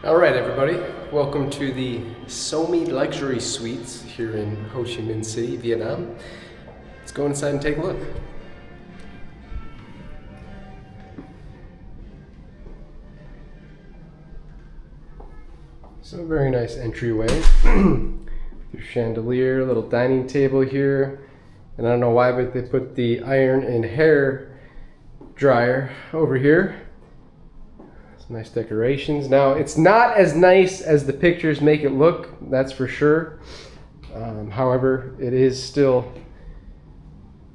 All right, everybody. Welcome to the Somi Luxury Suites here in Ho Chi Minh City, Vietnam. Let's go inside and take a look. So very nice entryway. Your chandelier, little dining table here. And I don't know why, but they put the iron and hair dryer over here. Nice decorations. Now, it's not as nice as the pictures make it look, that's for sure. However, it is still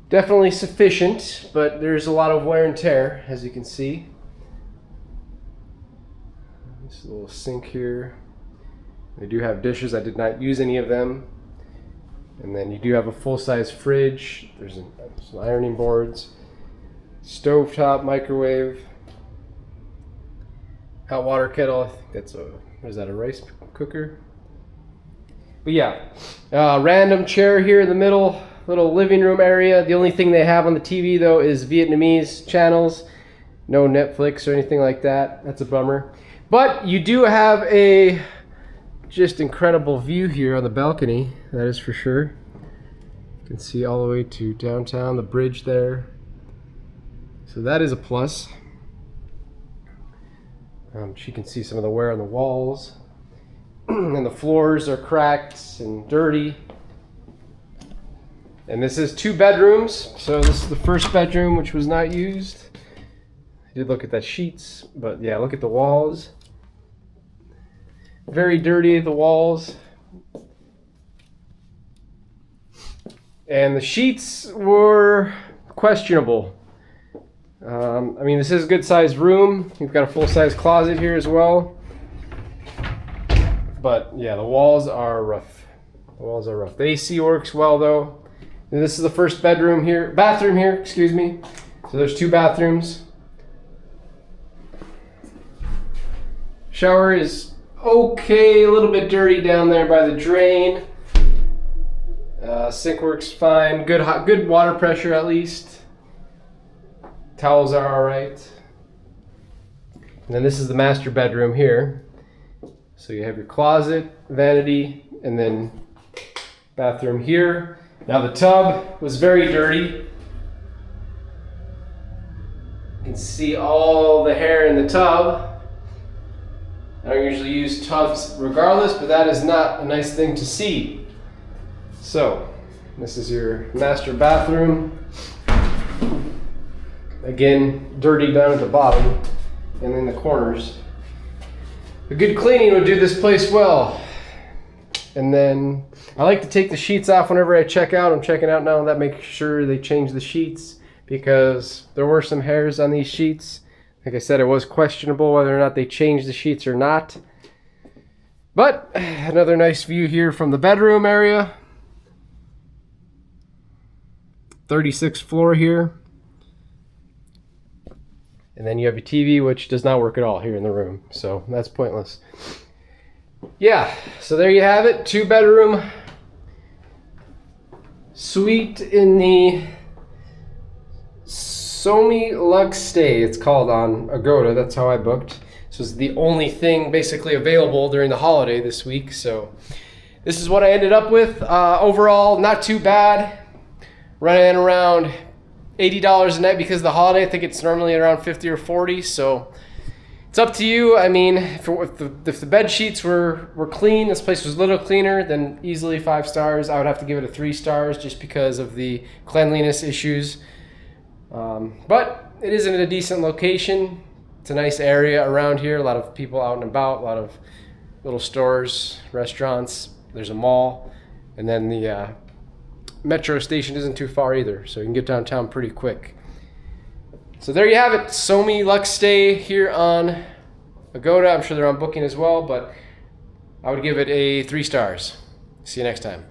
definitely sufficient, but there's a lot of wear and tear, as you can see. This little sink here. They do have dishes. I did not use any of them. And then you do have a full-size fridge. There's some ironing boards, stovetop, microwave. Hot water kettle. I think that's a, what is that, a rice cooker? But yeah, random chair here in the middle, little living room area. The only thing they have on the TV though is Vietnamese channels. No Netflix or anything like that. That's a bummer. But you do have a just incredible view here on the balcony, that is for sure. You can see all the way to downtown, the bridge there. So that is a plus. You can see some of the wear on the walls, and the floors are cracked and dirty. And this is 2 bedrooms, so this is the first bedroom, which was not used. I did look at the sheets, but yeah, look at the walls. Very dirty, the walls. And the sheets were questionable. I mean, this is a good sized room. You've got a full size closet here as well. But yeah, the walls are rough. The walls are rough. The AC works well though. And this is the first bathroom here, excuse me. So there's 2 bathrooms. Shower is okay, a little bit dirty down there by the drain. Sink works fine. Good water pressure at least. Towels are all right. And then this is the master bedroom here. So you have your closet, vanity, and then bathroom here. Now the tub was very dirty. You can see all the hair in the tub. I don't usually use tubs regardless, but that is not a nice thing to see. So this is your master bathroom. Again, dirty down at the bottom and in the corners. A good cleaning would do this place well. And then I like to take the sheets off whenever I check out. I'm checking out now, that makes sure they change the sheets because there were some hairs on these sheets. Like I said, it was questionable whether or not they changed the sheets or not. But another nice view here from the bedroom area. 36th floor here. And then you have your TV, which does not work at all here in the room. So that's pointless. Yeah, so there you have it. 2-bedroom suite in the Somi Luxstay, it's called on Agoda. That's how I booked. This was the only thing basically available during the holiday this week. So this is what I ended up with. Overall, not too bad. Running around $80 a night because of the holiday. I think it's normally around 50 or 40, so it's up to you. I mean, if the bed sheets were clean, this place was a little cleaner, then easily 5 stars. I would have to give it a 3 stars just because of the cleanliness issues. But it is in a decent location. It's a nice area around here. A lot of people out and about, a lot of little stores, restaurants. There's a mall, and then the metro station isn't too far either, so you can get downtown pretty quick. So there you have it, Somi Luxstay here on Agoda. I'm sure they're on booking as well, but I would give it a 3 stars. See you next time.